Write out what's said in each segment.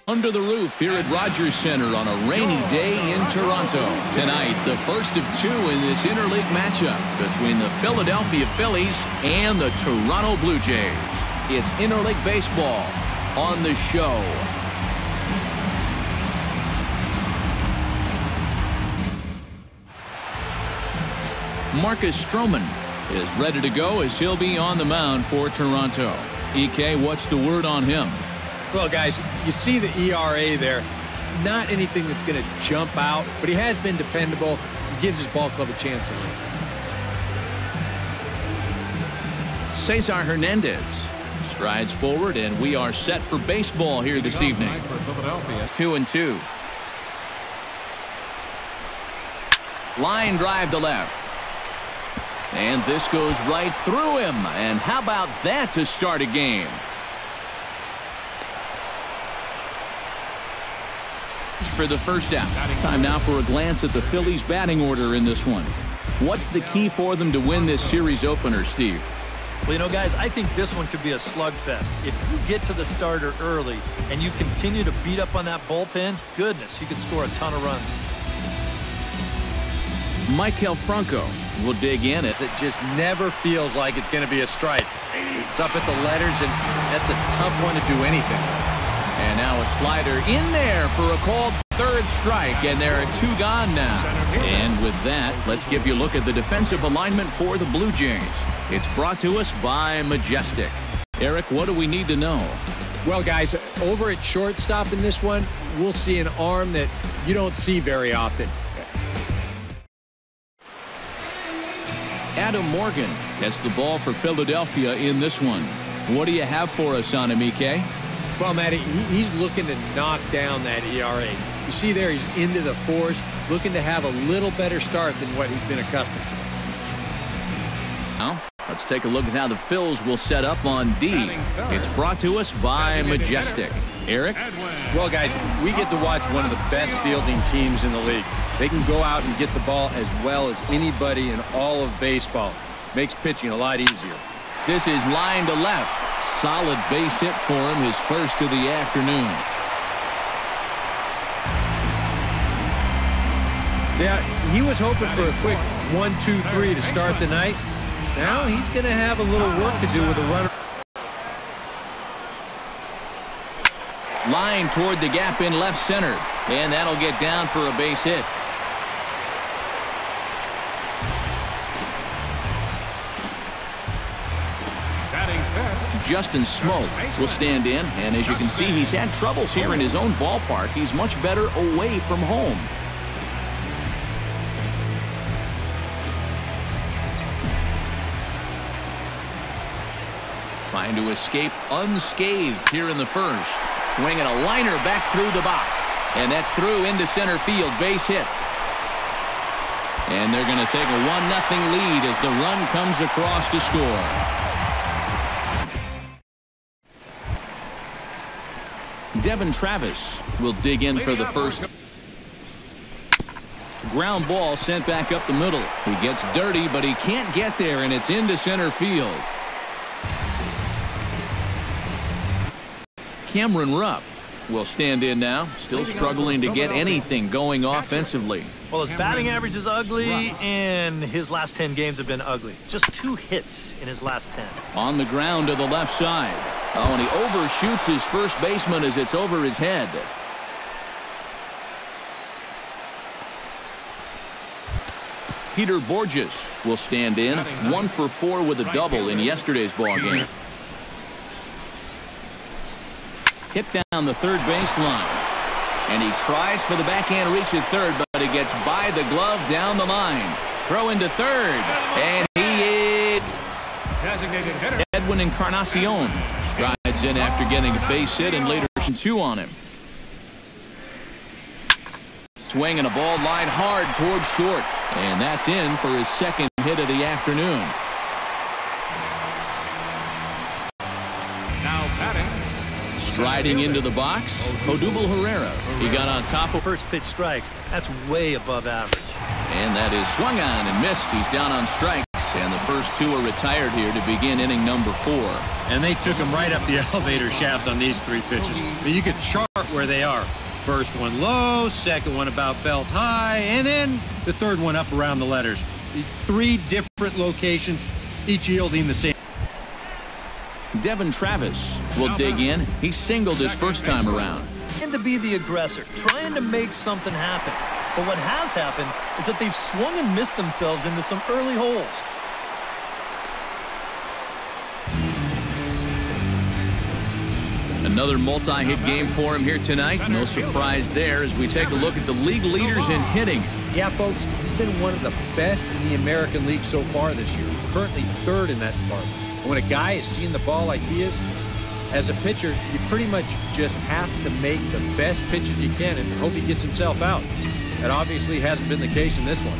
Under the roof here at Rogers Center on a rainy day in Toronto. Tonight, the first of two in this interleague matchup between the Philadelphia Phillies and the Toronto Blue Jays. It's interleague baseball on the show. Marcus Stroman is ready to go as he'll be on the mound for Toronto. EK, what's the word on him? Well, guys, you see the ERA there. Not anything that's going to jump out, but he has been dependable. He gives his ball club a chance to win. Cesar Hernandez strides forward, and we are set for baseball here this evening. 2-2. Line drive to left. And this goes right through him. And how about that to start a game? For the first out. Time now for a glance at the Phillies batting order in this one. What's the key for them to win this series opener, Steve? Well, you know, guys, I think this one could be a slugfest. If you get to the starter early and you continue to beat up on that bullpen, goodness, you could score a ton of runs. Maikel Franco will dig in. It just never feels like it's going to be a strike. It's up at the letters, and that's a tough one to do anything with. And now a slider in there for a called third strike, and there are two gone now. And with that, let's give you a look at the defensive alignment for the Blue Jays. It's brought to us by Majestic. Eric, what do we need to know? Well, guys, over at shortstop in this one, we'll see an arm that you don't see very often. Adam Morgan gets the ball for Philadelphia in this one. What do you have for us on him, EK? Well, Matty, he's looking to knock down that ERA. You see there, he's into the fours, looking to have a little better start than what he's been accustomed to. Now, let's take a look at how the Phils will set up on D. It's brought to us by Majestic. Eric? Well, guys, we get to watch one of the best fielding teams in the league. They can go out and get the ball as well as anybody in all of baseball. Makes pitching a lot easier. This is line to left. Solid base hit for him, his first of the afternoon. Yeah, he was hoping for a quick 1-2-3 to start the night. Now he's going to have a little work to do with a runner. Line toward the gap in left center, and that'll get down for a base hit. Justin Smoke will stand in, and as you can see, he's had troubles here in his own ballpark. He's much better away from home. Trying to escape unscathed here in the first. Swinging a liner back through the box, and that's through into center field, base hit. And they're going to take a 1-0 lead as the run comes across to score. Devin Travis will dig in for the first. Ground ball sent back up the middle. He gets dirty, but he can't get there, and it's into center field. Cameron Rupp will stand in now, still struggling to get anything going offensively. Well, his batting average is ugly, and his last 10 games have been ugly. Just 2 hits in his last 10. On the ground to the left side. Oh, and he overshoots his first baseman as it's over his head. Peter Borges will stand in, 1 for 4 with a double in yesterday's ball game. Hit down the third baseline. And he tries for the backhand reach at third, but he gets by the glove down the line. Throw into third. And he is Edwin Encarnacion strides in after getting a base hit and later 2 on him. Swinging a ball line hard towards short. And that's in for his second hit of the afternoon. Now batting. Striding into the box, Odubel Herrera. He got on top of first pitch strikes. That's way above average. And that is swung on and missed. He's down on strikes. and the first two are retired here to begin inning number 4. And they took them right up the elevator shaft on these 3 pitches. But you could chart where they are. First one low, second one about belt high, and then the third one up around the letters. 3 different locations, each yielding the same. Devin Travis will dig in. He singled his first time around. And to be the aggressor, trying to make something happen. But what has happened is that they've swung and missed themselves into some early holes. Another multi-hit game for him here tonight. No surprise there as we take a look at the league leaders in hitting. Yeah, folks, he's been one of the best in the American League so far this year. Currently 3rd in that department. And when a guy is seeing the ball like he is, as a pitcher, you pretty much just have to make the best pitches you can and hope he gets himself out. That obviously hasn't been the case in this one.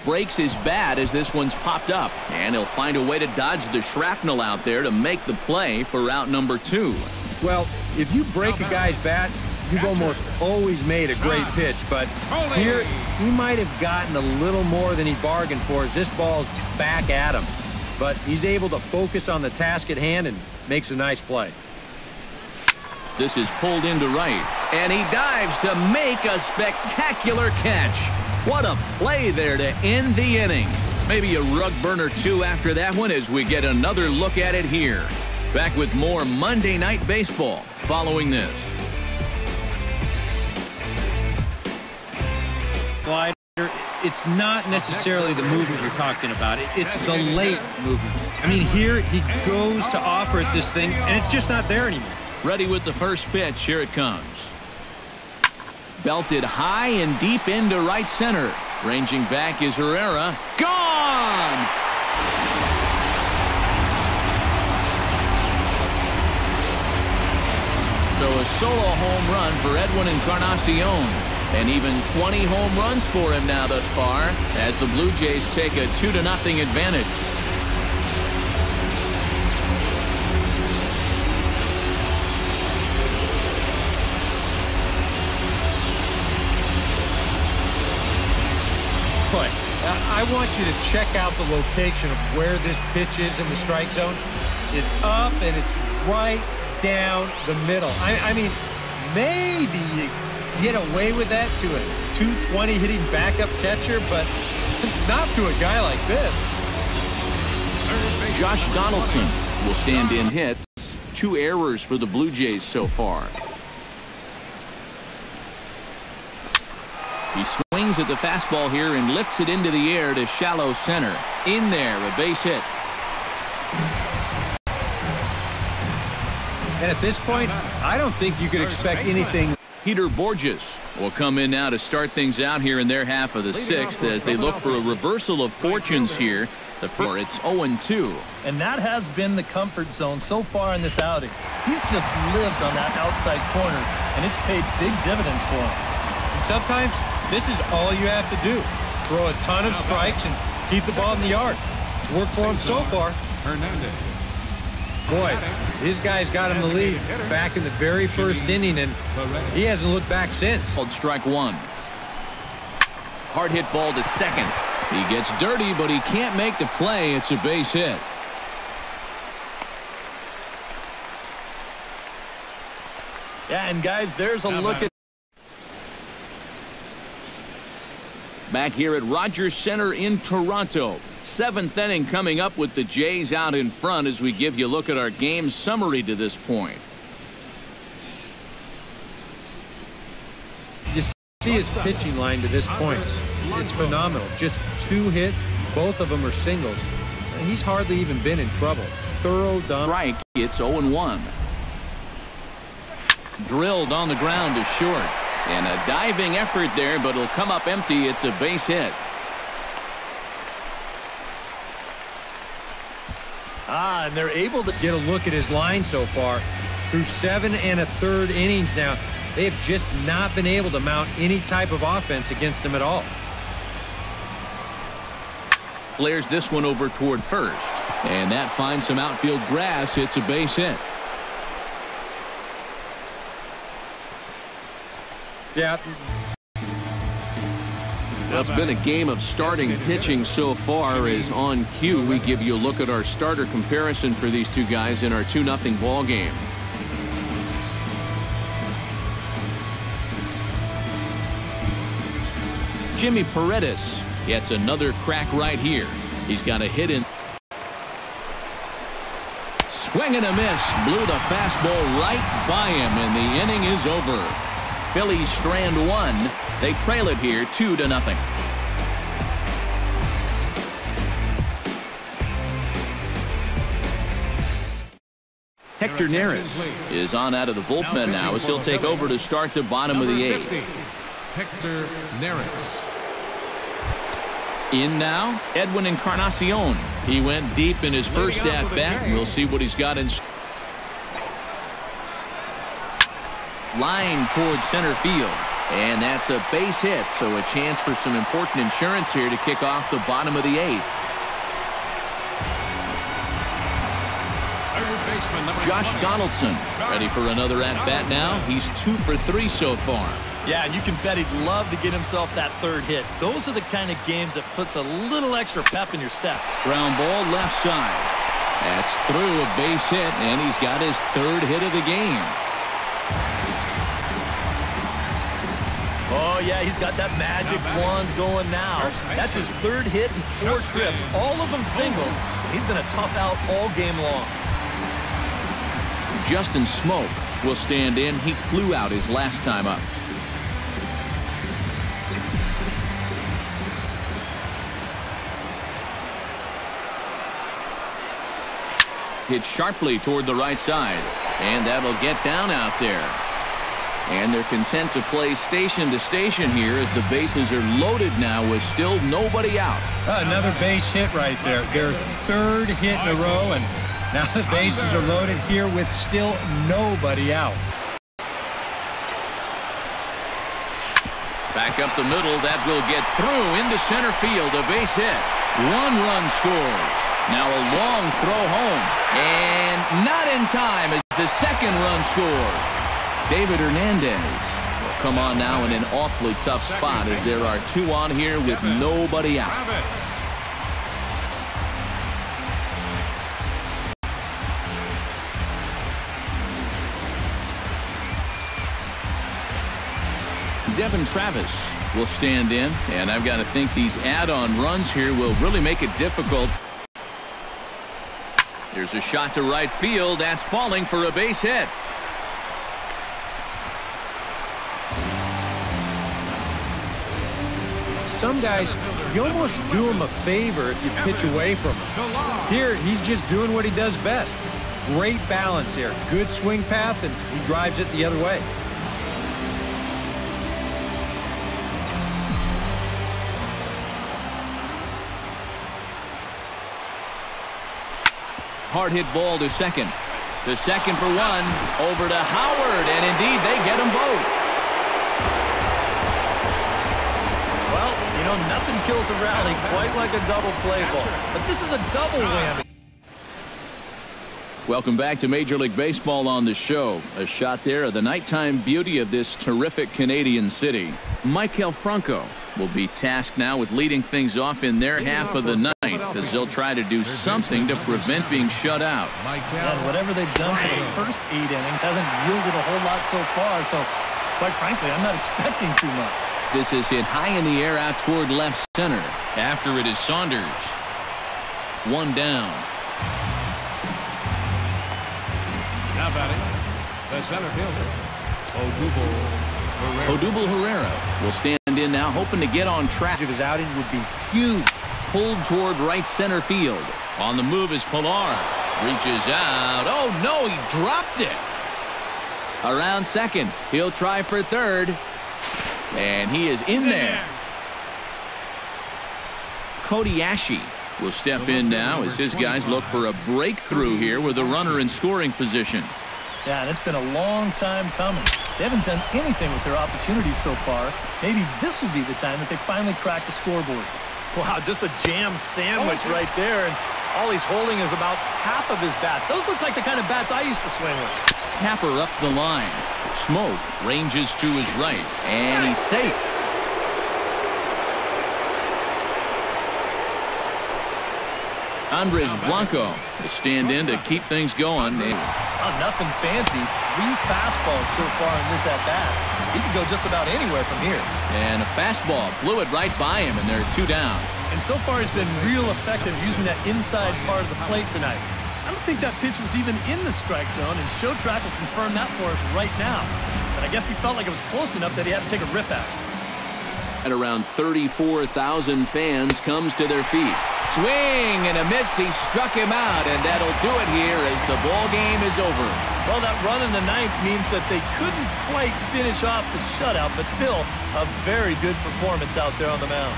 Breaks his bat as this one's popped up, and he'll find a way to dodge the shrapnel out there to make the play for route number 2. Well, if you break a guy's bat, you've almost always made a great pitch, but here he might have gotten a little more than he bargained for as this ball's back at him. But he's able to focus on the task at hand and makes a nice play. This is pulled into right, and he dives to make a spectacular catch. What a play there to end the inning. Maybe a rug burner 2 after that one as we get another look at it here. Back with more Monday Night Baseball following this. Slider, it's not necessarily the movement you're talking about. It's the late movement. I mean, here he goes to offer it this thing, and it's just not there anymore. Ready with the first pitch. Here it comes. Belted high and deep into right center. Ranging back is Herrera. Gone! So a solo home run for Edwin Encarnacion. And even 20 home runs for him now thus far as the Blue Jays take a 2-0 advantage. But I want you to check out the location of where this pitch is in the strike zone. It's up and it's right down the middle. I mean, maybe you get away with that to a 220 hitting backup catcher, but not to a guy like this. Josh Donaldson will stand in hits. 2 errors for the Blue Jays so far. He swings at the fastball here and lifts it into the air to shallow center. In there, a base hit. And at this point, I don't think you could expect anything. Peter Borges will come in now to start things out here in their half of the 6th as they look for a reversal of fortunes here. The first, it's 0-2. And that has been the comfort zone so far in this outing. He's just lived on that outside corner, and it's paid big dividends for him. And sometimes this is all you have to do. Throw a ton of strikes and keep the ball in the yard. It's worked for him so far. Boy, his guys got him the lead back in the very first inning, and he hasn't looked back since. Called strike 1. Hard hit ball to second. He gets dirty, but he can't make the play. It's a base hit. Yeah, and guys, there's a look at. Back here at Rogers Center in Toronto. 7th inning coming up with the Jays out in front as we give you a look at our game summary to this point. You see his pitching line to this point. It's phenomenal. Just 2 hits. Both of them are singles. He's hardly even been in trouble. Thorough done. Right, it's 0-1. Drilled on the ground to short. And a diving effort there, but it'll come up empty. It's a base hit. And they're able to get a look at his line so far. Through 7 1/3 innings now, they have just not been able to mount any type of offense against him at all. Flares this one over toward first. And that finds some outfield grass. It's a base hit. Yeah, Well, it's been a game of starting pitching so far. As on cue, we give you a look at our starter comparison for these two guys in our 2-0 ball game. Jimmy Paredes gets another crack right here. He's got a hit in. Swing and a miss. Blew the fastball right by him, and the inning is over. Phillies strand one. They trail it here 2-0. Hector Neris is on out of the bullpen now as he'll take over to start the bottom of the eighth. Hector Neris. In now, Edwin Encarnacion. He went deep in his first at-bat. We'll see what he's got in. Line towards center field. And that's a base hit, so a chance for some important insurance here to kick off the bottom of the eighth. Josh Donaldson ready for another at-bat now. He's 2 for 3 so far. Yeah, and you can bet he'd love to get himself that third hit. Those are the kind of games that puts a little extra pep in your step. Ground ball left side. That's through a base hit, and he's got his third hit of the game. Oh, yeah, he's got that magic wand going now. That's his third hit in 4 trips, all of them singles. He's been a tough out all game long. Justin Smoke will stand in. He flew out his last time up. Hit sharply toward the right side, and that'll get down out there. And they're content to play station to station here as the bases are loaded now with still nobody out. Another base hit right there. Their third hit in a row, and now the bases are loaded here with still nobody out. Back up the middle. That will get through into center field. A base hit. 1 run scores. Now a long throw home. And not in time as the second run scores. David Hernandez will come on now in an awfully tough spot as there are 2 on here with nobody out. Devin Travis will stand in, and I've got to think these add-on runs here will really make it difficult. There's a shot to right field. That's falling for a base hit. Some guys, you almost do him a favor if you pitch away from him. Here, he's just doing what he does best. Great balance here. Good swing path, and he drives it the other way. Hard hit ball to second. The second for 1. Over to Howard, and indeed they get them both. Well, you know, nothing kills a rally quite like a double play ball. But this is a double whammy. Welcome back to Major League Baseball on the show. A shot there of the nighttime beauty of this terrific Canadian city. Maikel Franco will be tasked now with leading things off in their half of the night as they'll try to do something to prevent being shut out. And whatever they've done for the first 8 innings hasn't yielded a whole lot so far. So, quite frankly, I'm not expecting too much. This is hit high in the air out toward left center. After it is Saunders. 1 down. Now batting, the center fielder, Odubel Herrera will stand in now, hoping to get on track. Of his outing would be huge. Pulled toward right center field. On the move is Pilar. Reaches out. Oh, no, he dropped it. Around second. He'll try for third. And he is in there. Cody Ashe will step in now as his guys look for a breakthrough here with a runner in scoring position. Yeah, and it's been a long time coming. They haven't done anything with their opportunities so far. Maybe this will be the time that they finally crack the scoreboard. Wow, just a jam sandwich right there, and all he's holding is about half of his bat. Those look like the kind of bats I used to swing with. Tapper up the line. Smoke ranges to his right, and he's safe. Andres Blanco will stand in to keep things going. Nothing fancy. 3 fastballs so far in this at-bat. He can go just about anywhere from here. And a fastball blew it right by him, and they're 2 down. And so far he's been real effective using that inside part of the plate tonight. I don't think that pitch was even in the strike zone, and Show Track will confirm that for us right now. But I guess he felt like it was close enough that he had to take a rip at it. At around 34,000 fans comes to their feet. Swing and a miss. He struck him out, and that'll do it here as the ball game is over. Well, that run in the 9th means that they couldn't quite finish off the shutout, but still a very good performance out there on the mound.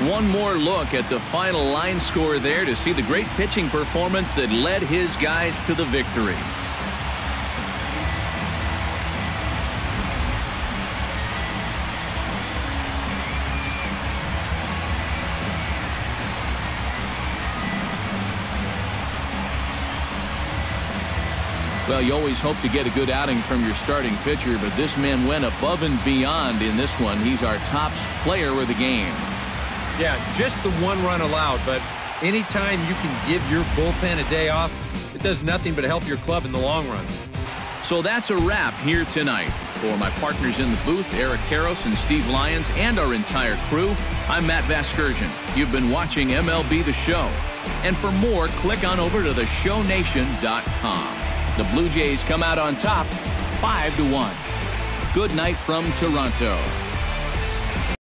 One more look at the final line score there to see the great pitching performance that led his guys to the victory. Well, you always hope to get a good outing from your starting pitcher, but this man went above and beyond in this one. He's our top player of the game. Yeah, just the 1 run allowed, but anytime you can give your bullpen a day off, it does nothing but help your club in the long run. So that's a wrap here tonight. For my partners in the booth, Eric Karros and Steve Lyons, and our entire crew, I'm Matt Vasgersian. You've been watching MLB The Show. And for more, click on over to theshownation.com. The Blue Jays come out on top, 5-1. Good night from Toronto.